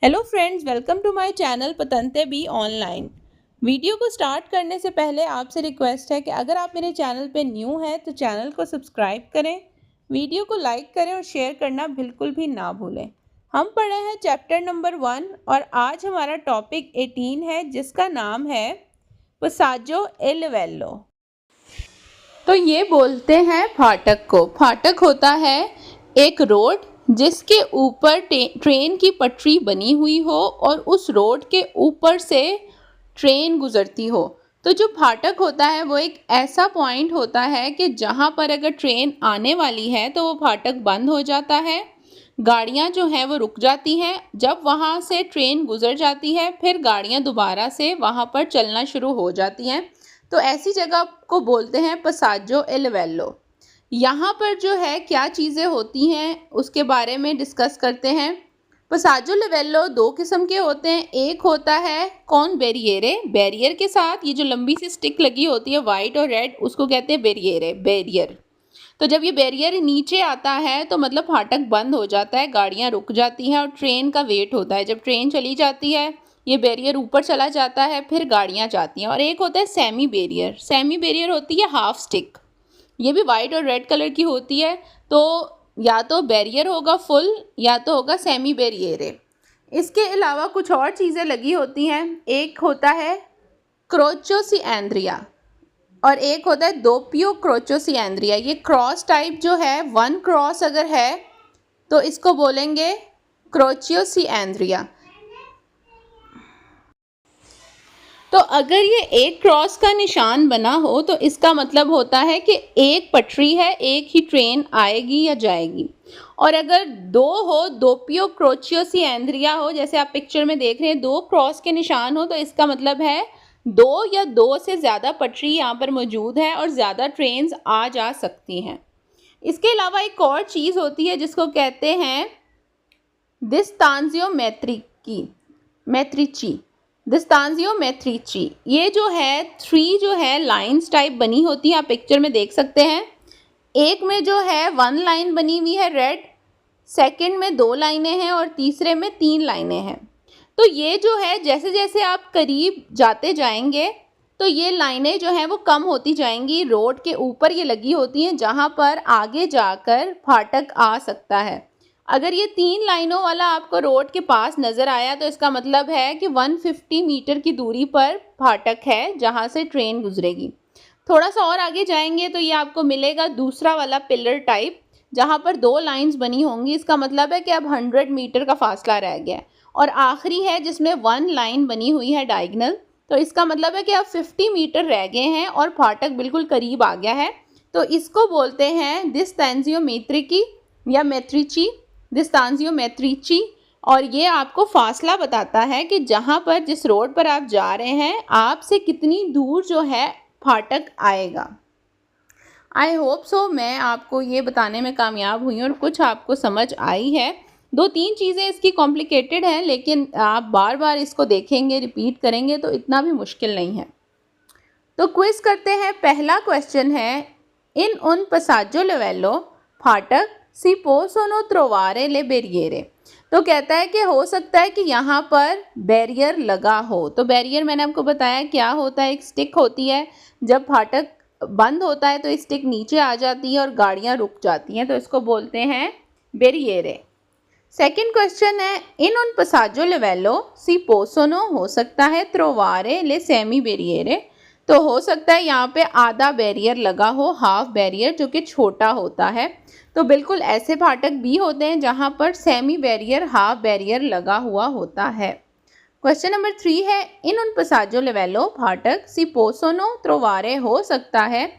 Hello friends, welcome to my channel पतंते be online. Video को start करने से पहले आपसे रिक्वेस्ट है कि अगर आप मेरे चैनल पे न्यू हैं तो चैनल को सब्सक्राइब करें, वीडियो को लाइक करें और शेयर करना बिल्कुल भी ना भूलें। हम पढ़े हैं चैप्टर नंबर 1 और आज हमारा टॉपिक 18 है जिसका नाम है पसाजो ए लिवेलो। तो ये बोलते हैं फाटक को। फाटक होता है एक रोड जिसके ऊपर ट्रेन की पटरी बनी हुई हो और उस रोड के ऊपर से ट्रेन गुजरती हो। तो जो फाटक होता है वो एक ऐसा पॉइंट होता है कि जहाँ पर अगर ट्रेन आने वाली है तो वो फाटक बंद हो जाता है, गाड़ियाँ जो हैं वो रुक जाती हैं। जब वहाँ से ट्रेन गुजर जाती है फिर गाड़ियाँ दोबारा से वहाँ पर चलना शुरू हो जाती हैं। तो ऐसी जगह को बोलते हैं पसाजो ए लिवेलो। यहाँ पर जो है क्या चीज़ें होती हैं उसके बारे में डिस्कस करते हैं। पसाजो लिवेलो दो किस्म के होते हैं। एक होता है कौन बैरियरे, बैरियर के साथ ये जो लंबी सी स्टिक लगी होती है वाइट और रेड, उसको कहते हैं बैरियरे, बैरियर। तो जब ये बैरियर नीचे आता है तो मतलब फाटक बंद हो जाता है, गाड़ियाँ रुक जाती हैं और ट्रेन का वेट होता है। जब ट्रेन चली जाती है ये बैरियर ऊपर चला जाता है, फिर गाड़ियाँ जाती हैं। और एक होता है सेमी बैरियर। सेमी बैरियर होती है हाफ स्टिक, ये भी वाइट और रेड कलर की होती है। तो या तो बैरियर होगा फुल या तो होगा सेमी बैरियरे। इसके अलावा कुछ और चीज़ें लगी होती हैं। एक होता है क्रोचोसिएंद्रिया और एक होता है दोपियो क्रोचोसिएंद्रिया। ये क्रॉस टाइप जो है, वन क्रॉस अगर है तो इसको बोलेंगे क्रोचोसिएंद्रिया। तो अगर ये एक क्रॉस का निशान बना हो तो इसका मतलब होता है कि एक पटरी है, एक ही ट्रेन आएगी या जाएगी। और अगर दो हो, दोपियो क्रोचियोसिएंद्रिया हो, जैसे आप पिक्चर में देख रहे हैं दो क्रॉस के निशान हो, तो इसका मतलब है दो या दो से ज़्यादा पटरी यहाँ पर मौजूद है और ज़्यादा ट्रेन्स आ जा सकती हैं। इसके अलावा एक और चीज़ होती है जिसको कहते हैं डिस्तांजियो मैत्रिची। डिस्तांजियो मैत्रिची ये जो है थ्री जो है लाइंस टाइप बनी होती है, आप पिक्चर में देख सकते हैं। एक में जो है वन लाइन बनी हुई है रेड, सेकंड में दो लाइनें हैं और तीसरे में तीन लाइनें हैं। तो ये जो है जैसे जैसे आप करीब जाते जाएंगे तो ये लाइनें जो हैं वो कम होती जाएंगी। रोड के ऊपर ये लगी होती हैं जहाँ पर आगे जाकर फाटक आ सकता है। अगर ये तीन लाइनों वाला आपको रोड के पास नज़र आया तो इसका मतलब है कि 150 मीटर की दूरी पर फाटक है जहाँ से ट्रेन गुजरेगी। थोड़ा सा और आगे जाएंगे तो ये आपको मिलेगा दूसरा वाला पिलर टाइप जहाँ पर दो लाइंस बनी होंगी। इसका मतलब है कि अब 100 मीटर का फासला रह गया है। और आखिरी है जिसमें वन लाइन बनी हुई है डायगनल, तो इसका मतलब है कि अब 50 मीटर रह गए हैं और फाटक बिल्कुल करीब आ गया है। तो इसको बोलते हैं डिस्तांजियो मैत्रिकी या मैत्रिची, डिस्तांजियो मैत्रिची। और ये आपको फासला बताता है कि जहाँ पर जिस रोड पर आप जा रहे हैं आपसे कितनी दूर जो है फाटक आएगा। आई होप सो मैं आपको ये बताने में कामयाब हुई और कुछ आपको समझ आई है। दो तीन चीज़ें इसकी कॉम्प्लिकेटेड हैं लेकिन आप बार बार इसको देखेंगे, रिपीट करेंगे तो इतना भी मुश्किल नहीं है। तो क्विज करते हैं। पहला क्वेश्चन है इन उन पसाजो लिवेलो फाटक सी पोसोनो त्रोवारे ले बेरियरे। तो कहता है कि हो सकता है कि यहाँ पर बैरियर लगा हो। तो बैरियर मैंने आपको बताया क्या होता है, एक स्टिक होती है। जब फाटक बंद होता है तो इस स्टिक नीचे आ जाती है और गाड़ियाँ रुक जाती हैं, तो इसको बोलते हैं बैरियरे। सेकंड क्वेश्चन है इन उन पसाजो लिवेलो सी पोसोनो, हो सकता है त्रोवारे ले सेमी बैरियरे। तो हो सकता है यहाँ पे आधा बैरियर लगा हो, हाफ बैरियर जो कि छोटा होता है। तो बिल्कुल ऐसे फाटक भी होते हैं जहाँ पर सेमी बैरियर, हाफ बैरियर लगा हुआ होता है। क्वेश्चन नंबर 3 है इन उन पसाजो लिवेलो फाटक सी पोसोनो त्रोवारे, हो सकता है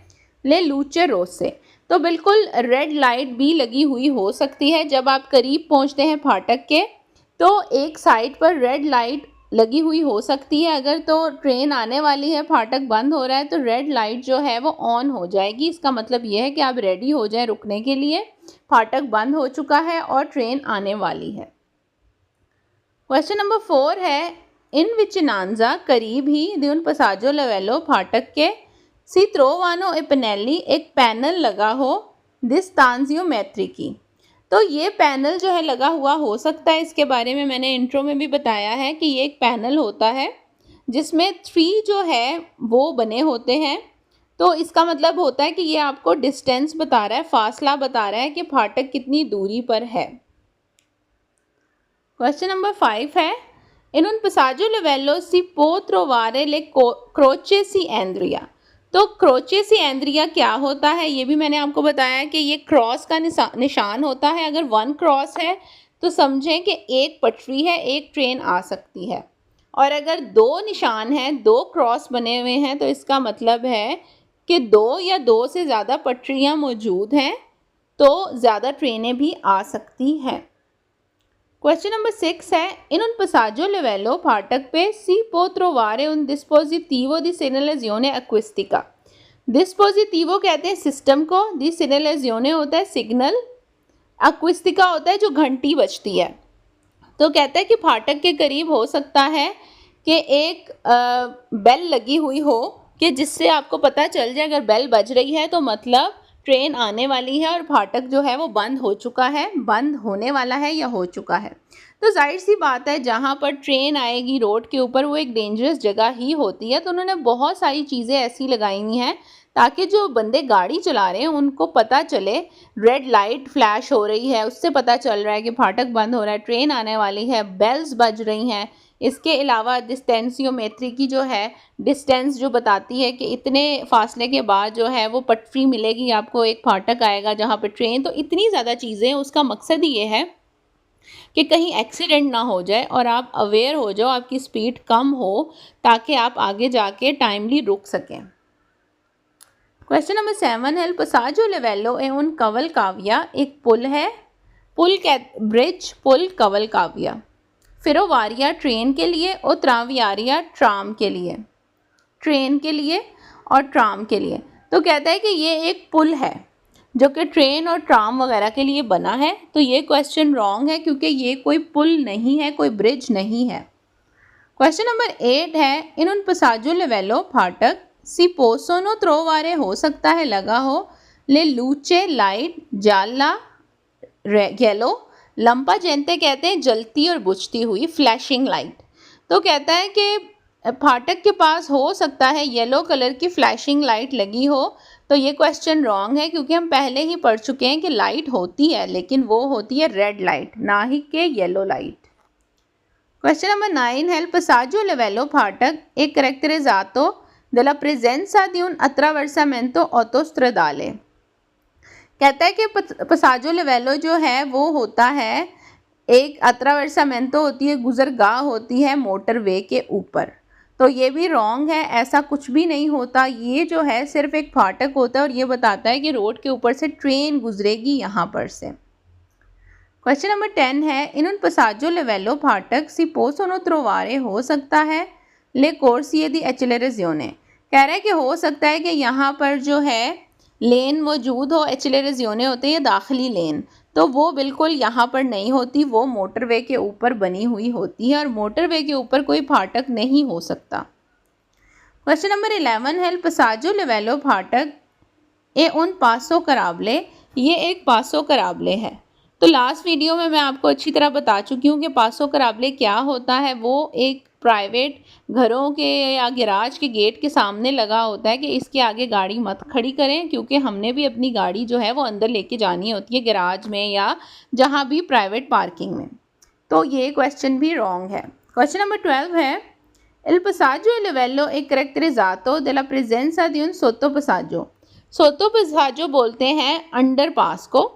ले लूचे रोसे। तो बिल्कुल रेड लाइट भी लगी हुई हो सकती है। जब आप करीब पहुँचते हैं फाटक के तो एक साइड पर रेड लाइट लगी हुई हो सकती है। अगर तो ट्रेन आने वाली है, फाटक बंद हो रहा है तो रेड लाइट जो है वो ऑन हो जाएगी। इसका मतलब ये है कि आप रेडी हो जाएं रुकने के लिए, फाटक बंद हो चुका है और ट्रेन आने वाली है। क्वेश्चन नंबर 4 है इन विचिनांजा, करीब ही दी उन पसाजो लिवेलो फाटक के सी त्रोवानो ए पेनेली, एक पैनल लगा हो डिस्तांजियो मैत्रिकी। तो ये पैनल जो है लगा हुआ हो सकता है, इसके बारे में मैंने इंट्रो में भी बताया है कि ये एक पैनल होता है जिसमें 3 जो है वो बने होते हैं। तो इसका मतलब होता है कि ये आपको डिस्टेंस बता रहा है, फासला बता रहा है कि फाटक कितनी दूरी पर है। क्वेश्चन नंबर 5 है, in un passaggio livello si può trovare le croce si Andrea। तो क्रोचे सी एंद्रिया क्या होता है, ये भी मैंने आपको बताया कि ये क्रॉस का निशान होता है। अगर 1 क्रॉस है तो समझें कि एक पटरी है, एक ट्रेन आ सकती है, और अगर 2 निशान हैं, 2 क्रॉस बने हुए हैं, तो इसका मतलब है कि 2 या 2 से ज़्यादा पटरियाँ मौजूद हैं, तो ज़्यादा ट्रेनें भी आ सकती हैं। क्वेश्चन नंबर 6 है, इन un passaggio livello फाटक पे si può trovare un dispositivo di segnalazione acustica। डिस्पोजिटिवो कहते हैं सिस्टम को, दी segnalazione होता है सिग्नल, acustica होता है जो घंटी बजती है। तो कहता है कि फाटक के करीब हो सकता है कि एक बेल लगी हुई हो कि जिससे आपको पता चल जाए अगर बेल बज रही है तो मतलब ट्रेन आने वाली है और फाटक जो है वो बंद हो चुका है, बंद होने वाला है या हो चुका है। तो जाहिर सी बात है जहाँ पर ट्रेन आएगी रोड के ऊपर वो एक डेंजरस जगह ही होती है। तो उन्होंने बहुत सारी चीज़ें ऐसी लगाई हुई हैं ताकि जो बंदे गाड़ी चला रहे हैं उनको पता चले, रेड लाइट फ्लैश हो रही है उससे पता चल रहा है कि फाटक बंद हो रहा है, ट्रेन आने वाली है, बेल्स बज रही हैं। इसके अलावा डिस्टेंसियोमेट्री की जो है डिस्टेंस जो बताती है कि इतने फासले के बाद जो है वो पटरी मिलेगी आपको, एक फाटक आएगा जहाँ पे ट्रेन। तो इतनी ज़्यादा चीज़ें, उसका मकसद ये है कि कहीं एक्सीडेंट ना हो जाए और आप अवेयर हो जाओ, आपकी स्पीड कम हो ताकि आप आगे जाके टाइमली रुक सकें। क्वेश्चन नंबर 7 है, passaggio livello e un cavalcavia। एक पुल है, ब्रिज, पुल, कवलकाविया। फिरोवारिया ट्रेन के और ट्रावियारिया ट्राम के लिए, ट्रेन के लिए और ट्राम के लिए। तो कहता है कि ये एक पुल है जो कि ट्रेन और ट्राम वगैरह के लिए बना है। तो ये क्वेश्चन रॉन्ग है क्योंकि ये कोई पुल नहीं है, कोई ब्रिज नहीं है। क्वेश्चन नंबर 8 है, इन un passaggio livello फाटक si possono trovare हो सकता है लगा हो, ले लूचे लाइट जाला येलो, लंपा जेंते कहते हैं जलती और बुझती हुई, फ्लैशिंग लाइट। तो कहता है कि फाटक के पास हो सकता है येलो कलर की फ्लैशिंग लाइट लगी हो। तो ये क्वेश्चन रॉन्ग है क्योंकि हम पहले ही पढ़ चुके हैं कि लाइट होती है लेकिन वो होती है रेड लाइट, ना ही के येलो लाइट। क्वेश्चन नंबर 9 है, passaggio livello फाटक एक caratterizzato della presenza di un attraversamento autostradale। कहता है कि passaggio livello जो है वो होता है एक attraversamento होती है, गुजरगाह होती है मोटरवे के ऊपर। तो ये भी रॉन्ग है, ऐसा कुछ भी नहीं होता। ये जो है सिर्फ एक फाटक होता है और ये बताता है कि रोड के ऊपर से ट्रेन गुजरेगी यहाँ पर से। क्वेश्चन नंबर 10 है, इन un passaggio livello फाटक si possono trovare हो सकता है ले corsie di accelerazione। कह रहा है कि हो सकता है कि यहाँ पर जो है लेन मौजूद हो, accelerazione होते हैं दाखिली लेन, तो वो बिल्कुल यहाँ पर नहीं होती, वो मोटरवे के ऊपर बनी हुई होती है और मोटरवे के ऊपर कोई फाटक नहीं हो सकता। क्वेश्चन नंबर 11 है, passaggio livello फाटक ए un passo carabile। ये एक पासो कराबले है। तो लास्ट वीडियो में मैं आपको अच्छी तरह बता चुकी हूँ कि पासो कराबले क्या होता है। वो एक प्राइवेट घरों के या गैराज के गेट के सामने लगा होता है कि इसके आगे गाड़ी मत खड़ी करें, क्योंकि हमने भी अपनी गाड़ी जो है वो अंदर लेके जानी होती है गैराज में या जहाँ भी प्राइवेट पार्किंग में। तो ये क्वेश्चन भी रॉन्ग है। क्वेश्चन नंबर 12 है, il passaggio livello è caratterizzato dalla presenza di un sottopassaggio। सोटोपसाggio बोलते हैं अंडरपास को,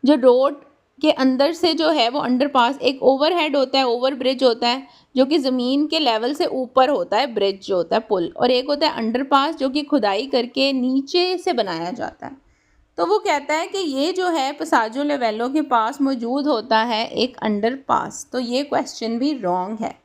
जो रोड के अंदर से जो है वो अंडरपास, एक ओवरहेड होता है, ओवर ब्रिज होता है जो कि ज़मीन के लेवल से ऊपर होता है, ब्रिज जो होता है पुल, और एक होता है अंडरपास जो कि खुदाई करके नीचे से बनाया जाता है। तो वो कहता है कि ये जो है passaggio livello के पास मौजूद होता है एक अंडरपास। तो ये क्वेश्चन भी रॉन्ग है।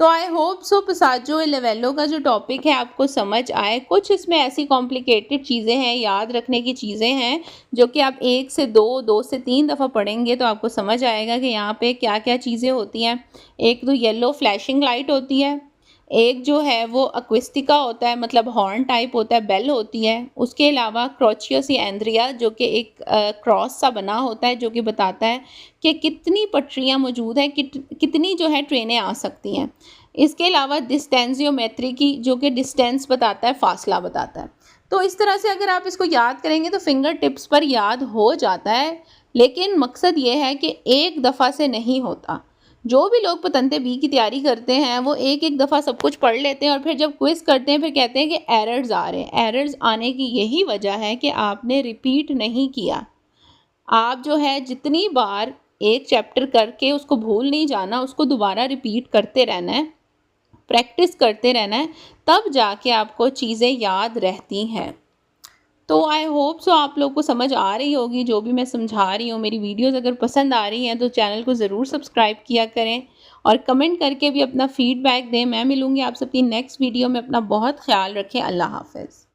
तो I hope so passaggio livello का जो टॉपिक है आपको समझ आए। कुछ इसमें ऐसी कॉम्प्लिकेटेड चीज़ें हैं, याद रखने की चीज़ें हैं जो कि आप 1 से 2, 2 से 3 दफ़ा पढ़ेंगे तो आपको समझ आएगा कि यहाँ पे क्या क्या चीज़ें होती हैं। एक तो येलो फ्लैशिंग लाइट होती है, एक जो है वो अक्विस्टिका होता है, मतलब हॉर्न टाइप होता है, बेल होती है। उसके अलावा क्रोचियस या एंड्रिया जो कि एक क्रॉस सा बना होता है, जो कि बताता है कि कितनी पटरियाँ मौजूद हैं, कितनी जो है ट्रेनें आ सकती हैं। इसके अलावा डिस्टेंसियोमेट्री की, जो कि डिस्टेंस बताता है, फासला बताता है। तो इस तरह से अगर आप इसको याद करेंगे तो फिंगर टिप्स पर याद हो जाता है, लेकिन मकसद ये है कि एक दफ़ा से नहीं होता। जो भी लोग पतंते बी की तैयारी करते हैं वो एक एक दफ़ा सब कुछ पढ़ लेते हैं और फिर जब क्विज़ करते हैं फिर कहते हैं कि एरर्स आ रहे हैं। एरर्स आने की यही वजह है कि आपने रिपीट नहीं किया। आप जो है जितनी बार एक चैप्टर करके उसको भूल नहीं जाना, उसको दोबारा रिपीट करते रहना है, प्रैक्टिस करते रहना है, तब जाके आपको चीज़ें याद रहती हैं। तो आई होप सो आप लोग को समझ आ रही होगी जो भी मैं समझा रही हूँ। मेरी वीडियोस अगर पसंद आ रही हैं तो चैनल को ज़रूर सब्सक्राइब किया करें और कमेंट करके भी अपना फीडबैक दें। मैं मिलूँगी आप सबकी नेक्स्ट वीडियो में। अपना बहुत ख्याल रखें। अल्लाह हाफ़िज़।